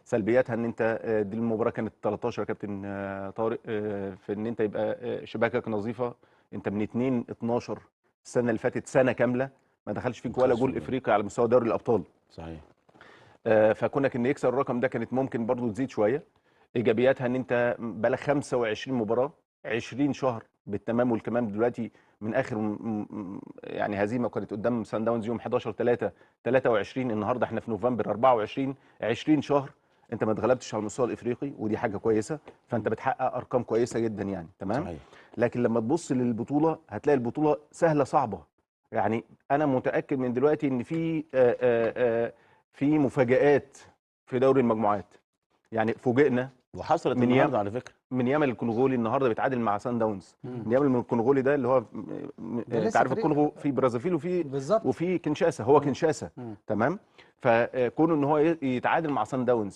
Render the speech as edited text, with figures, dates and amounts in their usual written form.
سلبياتها ان انت دي المباراه كانت 13 يا كابتن طارق، في ان انت يبقى شباكك نظيفه. انت من 2/12 السنه اللي فاتت سنه كامله ما دخلش فيك ولا جول افريقي على مستوى دوري الابطال. صحيح. فكونك ان يكسر الرقم ده كانت ممكن برضو تزيد شويه. ايجابياتها ان انت بقالك 25 مباراه 20 شهر بالتمام والكمال. دلوقتي من اخر يعني هزيمه كانت قدام سان داونز يوم 11/3/23، النهارده احنا في نوفمبر 24، 20 شهر انت ما اتغلبتش على المستوى الافريقي، ودي حاجه كويسه. فانت بتحقق ارقام كويسه جدا يعني، تمام. صحيح. لكن لما تبص للبطوله هتلاقي البطوله سهله صعبه. يعني انا متاكد من دلوقتي ان في مفاجآت في دوري المجموعات. يعني فوجئنا وحصلت من النهارده على فكره. من يامل الكونغولي النهارده بيتعادل مع سان داونز. مم. يامل الكونغولي ده اللي هو ده انت لسه عارف فريق الكونغو في برازيل بالظبط. وفي كينشاسا، هو كينشاسا، تمام. فكونه ان هو يتعادل مع سان داونز